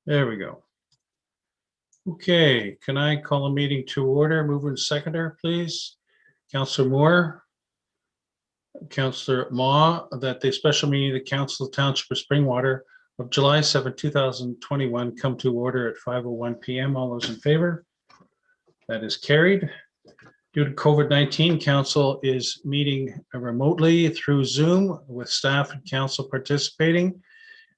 There we go. Okay, can I call a meeting to order? Mover and seconder, please. Councillor Moore. Councillor Ma, that the special meeting of the Council of Township of Springwater of July 7, 2021 come to order at 5:01 p.m. All those in favor? That is carried. Due to COVID-19, council is meeting remotely through Zoom with staff and council participating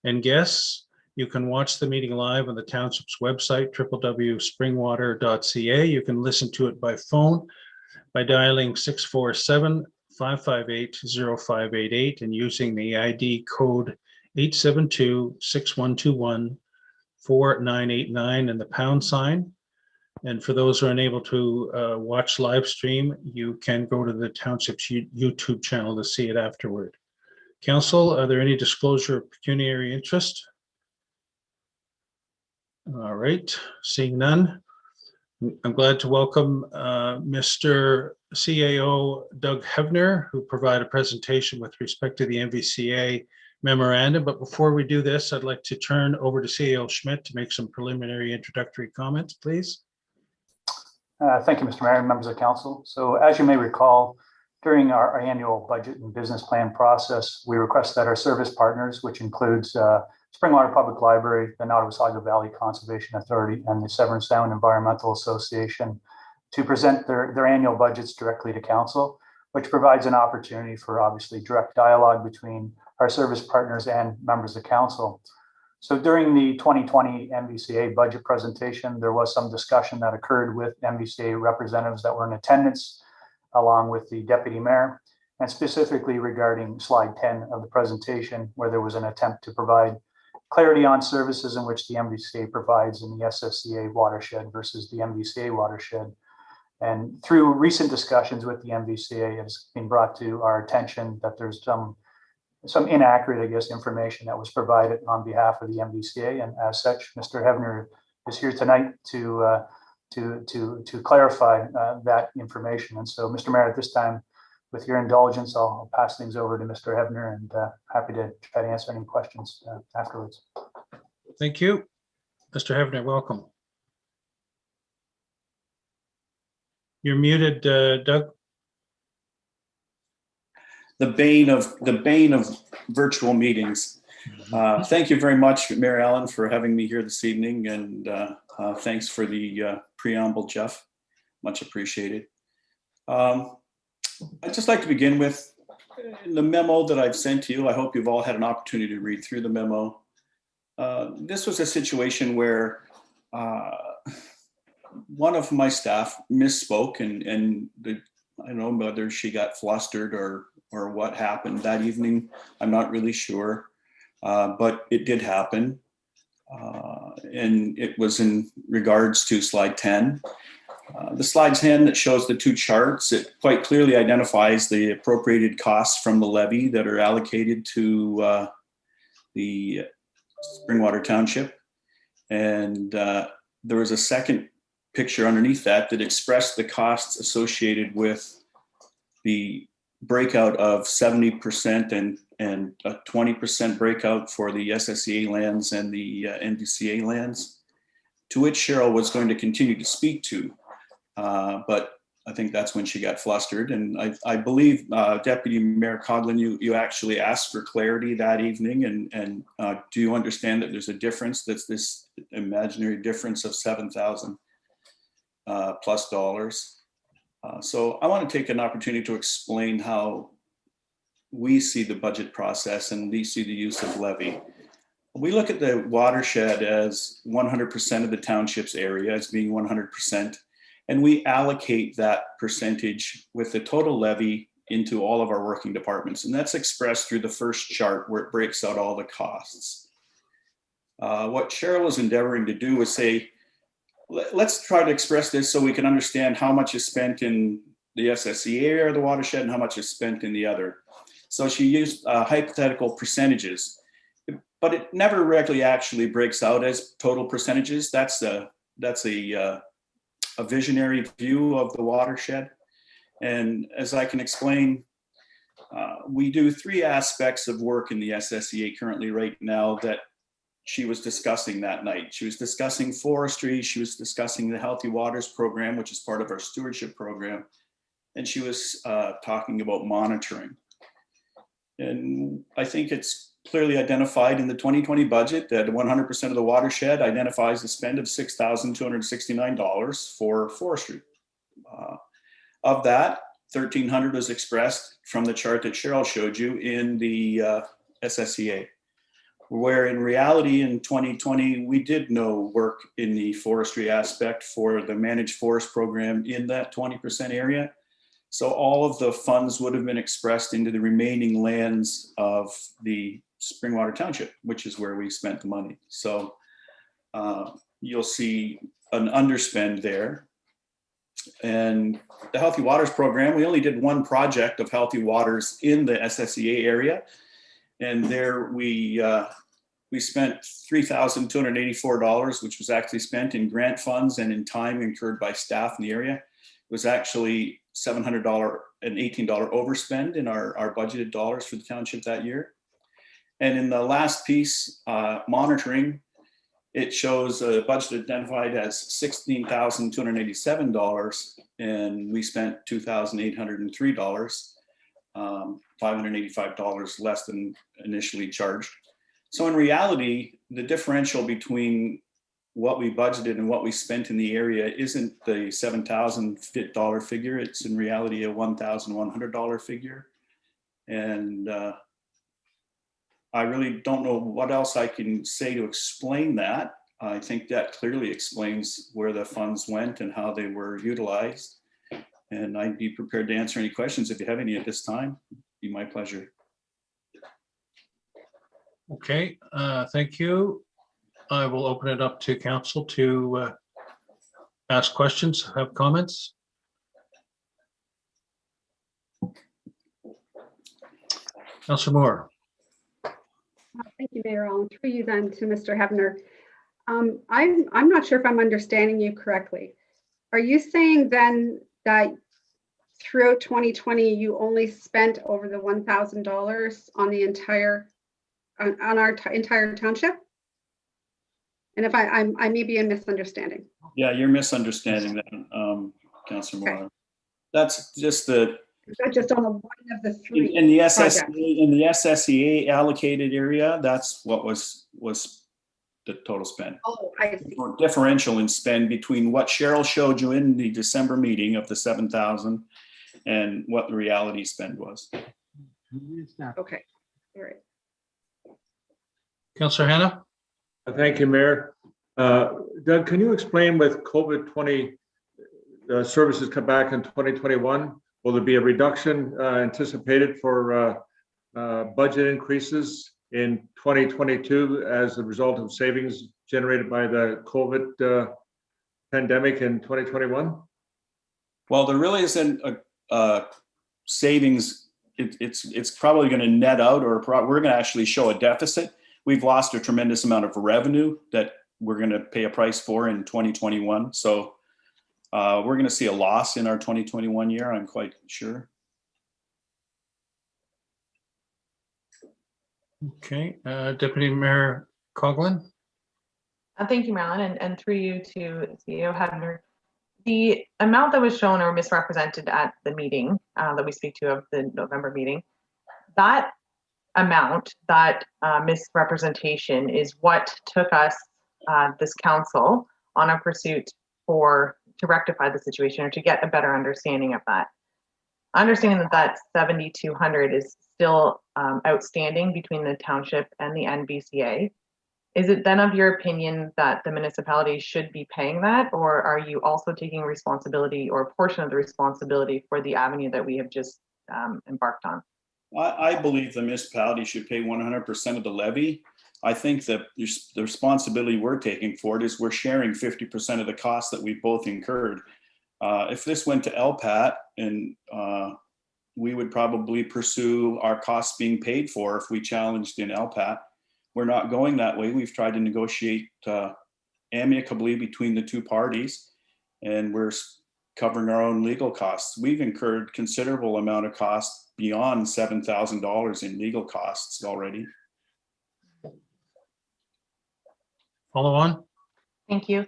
and guests. You can watch the meeting live on the township's website, www.springwater.ca. You can listen to it by phone by dialing 647-558-0588 and using the ID code 872-6121-4989 and the pound sign. And for those who are unable to watch live stream, you can go to the township's YouTube channel to see it afterward. Council, are there any disclosure of pecuniary interest? All right, seeing none. I'm glad to welcome Mr. CAO Doug Hevner, who provided a presentation with respect to the MVCA memorandum. But before we do this, I'd like to turn over to CAO Schmidt to make some preliminary introductory comments, please. Thank you, Mr. Mayor and members of council. So as you may recall, during our annual budget and business plan process, we request that our service partners, which includes Springwater Public Library, the Nottawasaga Valley Conservation Authority, and the Severn Sound Environmental Association, to present their annual budgets directly to council, which provides an opportunity for obviously direct dialogue between our service partners and members of council. So during the 2020 MVCA budget presentation, there was some discussion that occurred with MVCA representatives that were in attendance, along with the deputy mayor, and specifically regarding slide 10 of the presentation, where there was an attempt to provide clarity on services in which the MVCA provides in the SSCA watershed versus the MVCA watershed. And through recent discussions with the MVCA, it's been brought to our attention that there's some inaccurate, I guess, information that was provided on behalf of the MVCA, and as such, Mr. Hevner is here tonight to clarify that information. And so, Mr. Mayor, at this time, with your indulgence, I'll pass things over to Mr. Hevner, and happy to try to answer any questions afterwards. Thank you. Mr. Hevner, welcome. You're muted, Doug. The bane of virtual meetings. Thank you very much, Mayor Allen, for having me here this evening, and thanks for the preamble, Jeff. Much appreciated. I'd just like to begin with the memo that I've sent to you. I hope you've all had an opportunity to read through the memo. This was a situation where one of my staff misspoke, and I don't know whether she got flustered or what happened that evening. I'm not really sure, but it did happen. And it was in regards to slide 10. The slide 10 that shows the two charts, it quite clearly identifies the appropriated costs from the levy that are allocated to the Springwater Township. And there was a second picture underneath that expressed the costs associated with the breakout of 70% and a 20% breakout for the SSCA lands and the MVCA lands, to which Cheryl was going to continue to speak to. But I think that's when she got flustered. And I believe Deputy Mayor Coghlan, you actually asked for clarity that evening. And do you understand that there's a difference? That's this imaginary difference of $7,000 plus dollars. So I want to take an opportunity to explain how we see the budget process and we see the use of levy. We look at the watershed as 100% of the township's area as being 100%, and we allocate that percentage with the total levy into all of our working departments. And that's expressed through the first chart where it breaks out all the costs. What Cheryl is endeavoring to do is say, let's try to express this so we can understand how much is spent in the SSCA area of the watershed and how much is spent in the other. So she used hypothetical percentages, but it never really actually breaks out as total percentages. That's a visionary view of the watershed. And as I can explain, we do 3 aspects of work in the SSEA currently right now that she was discussing that night. She was discussing forestry, she was discussing the Healthy Waters program, which is part of our stewardship program, and she was talking about monitoring. And I think it's clearly identified in the 2020 budget that 100% of the watershed identifies a spend of $6,269 for forestry. Of that, 1,300 was expressed from the chart that Cheryl showed you in the SSEA, where in reality in 2020, we did no work in the forestry aspect for the managed forest program in that 20% area. So all of the funds would have been expressed into the remaining lands of the Springwater Township, which is where we spent the money. So you'll see an underspend there. And the Healthy Waters program, we only did 1 project of Healthy Waters in the SSEA area. And there we spent $3,284, which was actually spent in grant funds and in time incurred by staff in the area. It was actually $700 and $18 overspend in our budgeted dollars for the township that year. And in the last piece, monitoring, it shows a budget identified as $16,287, and we spent $2,803, $585 less than initially charged. So in reality, the differential between what we budgeted and what we spent in the area isn't the $7,000 figure. It's in reality a $1,100 figure. And I really don't know what else I can say to explain that. I think that clearly explains where the funds went and how they were utilized. And I'd be prepared to answer any questions if you have any at this time. It'd be my pleasure. Okay, thank you. I will open it up to council to ask questions, have comments. Councilor Moore. Thank you, Mayor. I'll through you then to Mr. Hebner. I'm not sure if I'm understanding you correctly. Are you saying then that throughout 2020 you only spent over the $1,000 on the entire on our entire township? And if I may be a misunderstanding. Yeah, you're misunderstanding that, Councilor Moore. Okay. That's just the. Is that just on the one of the 3 in the SSEA allocated area? That's what was the total spend. Oh, I see. Or differential in spend between what Cheryl showed you in the December meeting of the 7,000 and what the reality spend was. Okay, all right. Councilor Hannah. Thank you, Mayor. Doug, can you explain with COVID-20 services come back in 2021? Will there be a reduction anticipated for budget increases in 2022 as a result of savings generated by the COVID pandemic in 2021? Well, there really isn't a savings. It's probably going to net out, or we're going to actually show a deficit. We've lost a tremendous amount of revenue that we're going to pay a price for in 2021. So we're going to see a loss in our 2021 year, I'm quite sure. Okay, Deputy Mayor Coughlin. Thank you, Marilyn, and through you to CEO Hebner. The amount that was shown or misrepresented at the meeting that we speak to of the November meeting, that amount, that misrepresentation is what took us, this council, on a pursuit to rectify the situation or to get a better understanding of that. Understanding that 7,200 is still outstanding between the township and the NBCA. Is it then of your opinion that the municipality should be paying that, or are you also taking responsibility or a portion of the responsibility for the avenue that we have just embarked on? I believe the municipality should pay 100% of the levy. I think that the responsibility we're taking for it is we're sharing 50% of the costs that we both incurred. If this went to LPAT, and we would probably pursue our costs being paid for if we challenged in LPAT. We're not going that way. We've tried to negotiate amicably between the 2 parties, and we're covering our own legal costs. We've incurred considerable amount of costs beyond $7,000 in legal costs already. Follow on? Thank you.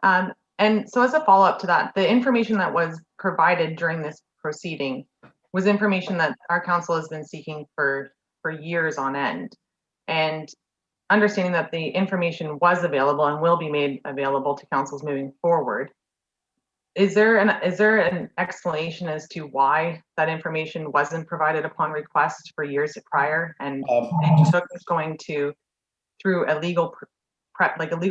And so as a follow-up to that, the information that was provided during this proceeding was information that our council has been seeking for years on end. And understanding that the information was available and will be made available to councils moving forward, is there an explanation as to why that information wasn't provided upon request for years prior, and it took us going through a legal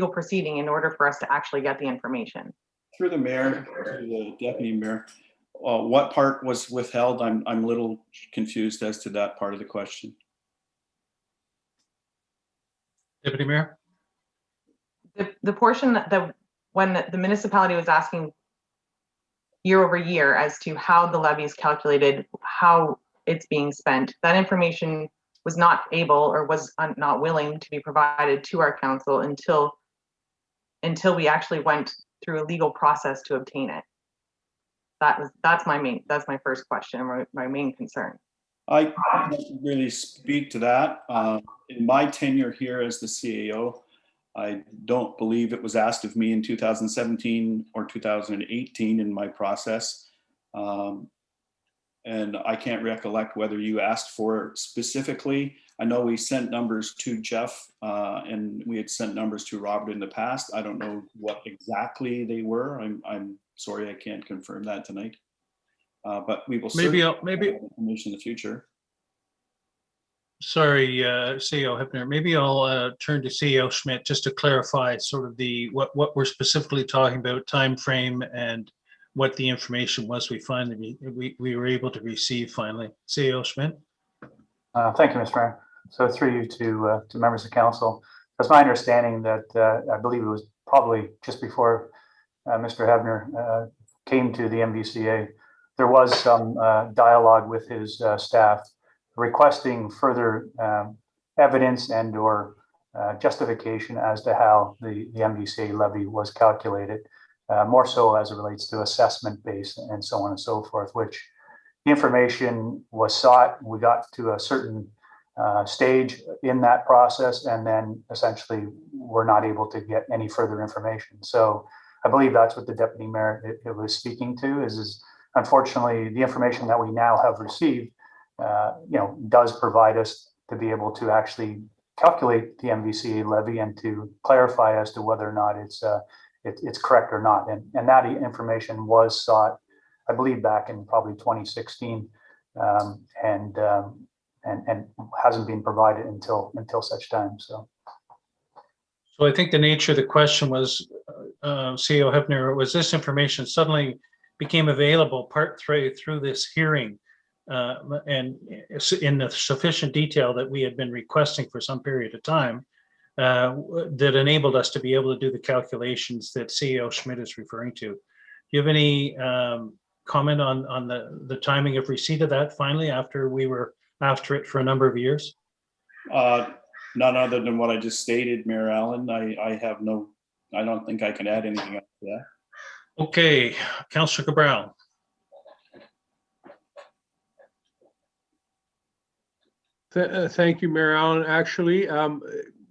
proceeding in order for us to actually get the information? Through the mayor, to the deputy mayor, what part was withheld? I'm a little confused as to that part of the question. Deputy Mayor? The portion that when the municipality was asking year over year as to how the levy is calculated, how it's being spent, that information was not able or was not willing to be provided to our council until we actually went through a legal process to obtain it. That's my first question, my main concern. I can't really speak to that. In my tenure here as the CAO, I don't believe it was asked of me in 2017 or 2018 in my process. And I can't recollect whether you asked for it specifically. I know we sent numbers to Jeff and we had sent numbers to Robert in the past. I don't know what exactly they were. I'm sorry, I can't confirm that tonight. But we will Maybe have information in the future. Sorry, CEO Hepner, maybe I'll turn to CEO Schmidt just to clarify sort of what we're specifically talking about, time frame, and what the information was we were able to receive finally. CEO Schmidt. Thank you, Mr. Mayor. So through you to members of council, it's my understanding that I believe it was probably just before Mr. Hebner came to the MVCA, there was some dialogue with his staff requesting further evidence and or justification as to how the MVCA levy was calculated, more so as it relates to assessment base and so on and so forth, which the information was sought. We got to a certain stage in that process, and then essentially we're not able to get any further information. So I believe that's what the deputy mayor it was speaking to is unfortunately the information that we now have received does provide us to be able to actually calculate the MVCA levy and to clarify as to whether or not it's correct or not. And that information was sought, I believe, back in probably 2016, and hasn't been provided until such time. So I think the nature of the question was, CEO Hepner, was this information suddenly became available partway through this hearing and in the sufficient detail that we had been requesting for some period of time that enabled us to be able to do the calculations that CEO Schmidt is referring to. Do you have any comment on the timing of receipt of that finally after we were after it for a number of years? None other than what I just stated, Mayor Allen. I don't think I can add anything else to that. Okay, Councillor Cabral. Thank you, Mayor Allen. Actually,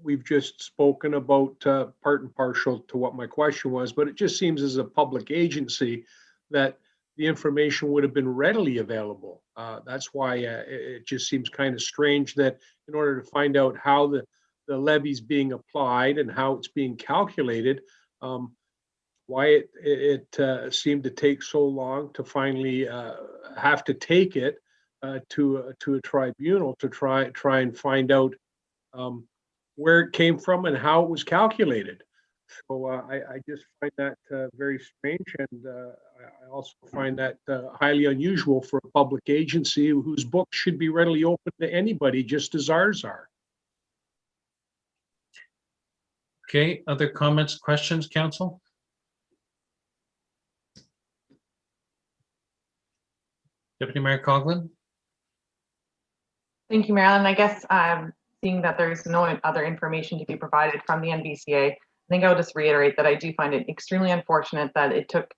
we've just spoken about part and partial to what my question was, but it just seems as a public agency that the information would have been readily available. That's why it just seems kind of strange that in order to find out how the levy is being applied and how it's being calculated, why it seemed to take so long to finally have to take it to a tribunal to try and find out where it came from and how it was calculated. So I just find that very strange, and I also find that highly unusual for a public agency whose books should be readily open to anybody, just as ours are. Okay, other comments, questions, council? Deputy Mayor Coughlin. Thank you, Marilyn. I guess seeing that there's no other information to be provided from the NVCA, I think I would just reiterate that I do find it extremely unfortunate that it took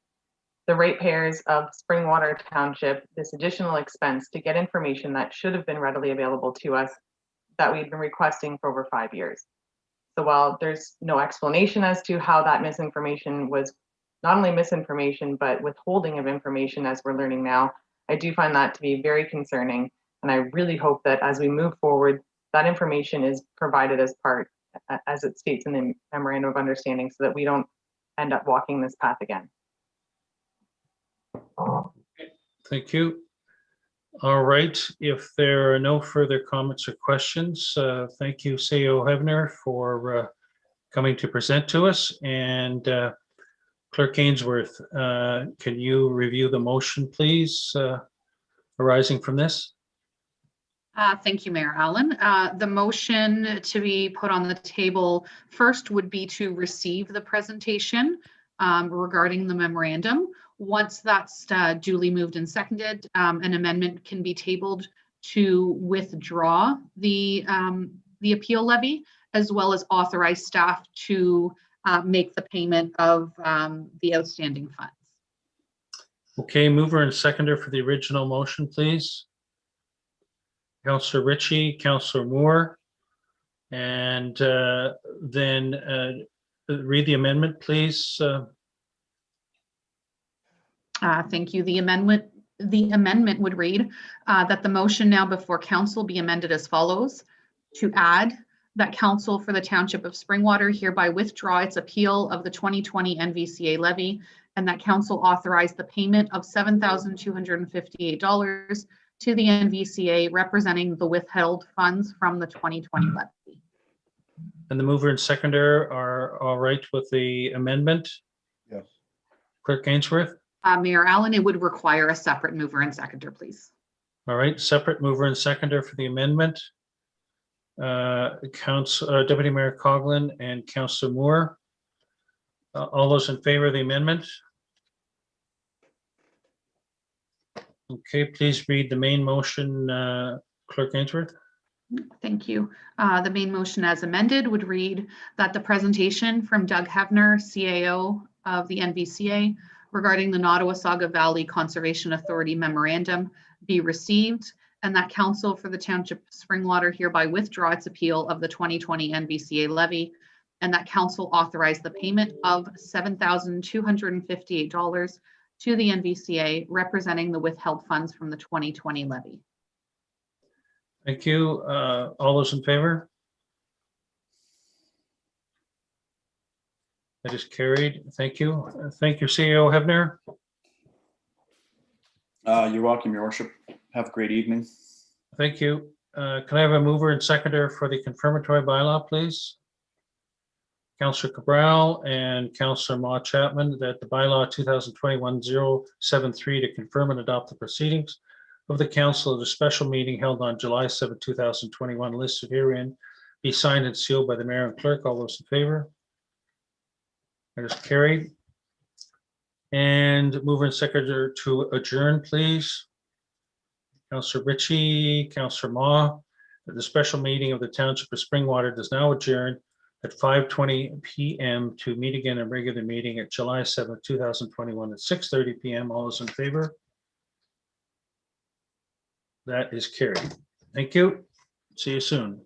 the ratepayers of Springwater Township this additional expense to get information that should have been readily available to us that we've been requesting for over 5 years. So while there's no explanation as to how that misinformation was not only misinformation, but withholding of information as we're learning now, I do find that to be very concerning. And I really hope that as we move forward, that information is provided as part, as it states in the memorandum of understanding, so that we don't end up walking this path again. Thank you. All right, if there are no further comments or questions, thank you, CEO Hebner, for coming to present to us. And Clerk Ainsworth, can you review the motion, please, arising from this? Thank you, Mayor Allen. The motion to be put on the table first would be to receive the presentation regarding the memorandum. Once that's duly moved and seconded, an amendment can be tabled to withdraw the appeal levy, as well as authorize staff to make the payment of the outstanding funds. Okay, mover and seconder for the original motion, please. Councillor Ritchie, Councillor Moore, and then read the amendment, please. Thank you. The amendment would read that the motion now before council be amended as follows: to add that council for the Township of Springwater hereby withdraw its appeal of the 2020 NVCA levy, and that council authorize the payment of $7,258 to the NVCA representing the withheld funds from the 2020 levy. And the mover and seconder are all right with the amendment? Yes. Clerk Ainsworth? Mayor Allen, it would require a separate mover and seconder, please. All right, separate mover and seconder for the amendment. Deputy Mayor Coughlin and Councillor Moore. All those in favor of the amendment? Okay, please read the main motion, Clerk Ainsworth. Thank you. The main motion as amended would read that the presentation from Doug Hebner, CAO of the NVCA, regarding the Nottawasaga Valley Conservation Authority memorandum be received, and that council for the Township of Springwater hereby withdraw its appeal of the 2020 NVCA levy, and that council authorize the payment of $7,258 to the NVCA representing the withheld funds from the 2020 levy. Thank you. All those in favor? That is carried. Thank you. Thank you, CEO Hebner. You're welcome, Your Worship. Have a great evening. Thank you. Can I have a mover and seconder for the confirmatory bylaw, please? Councillor Cabral and Councillor Ma Chapman, that the bylaw 2021-073 to confirm and adopt the proceedings of the council at a special meeting held on July 7, 2021, listed herein, be signed and sealed by the mayor and clerk. All those in favor? That is carried. And mover and seconder to adjourn, please. Councillor Ritchie, Councillor Ma, that the special meeting of the Township of Springwater does now adjourn at 5:20 p.m. to meet again in regular meeting at July 7, 2021 at 6:30 p.m. All those in favor? That is carried. Thank you. See you soon.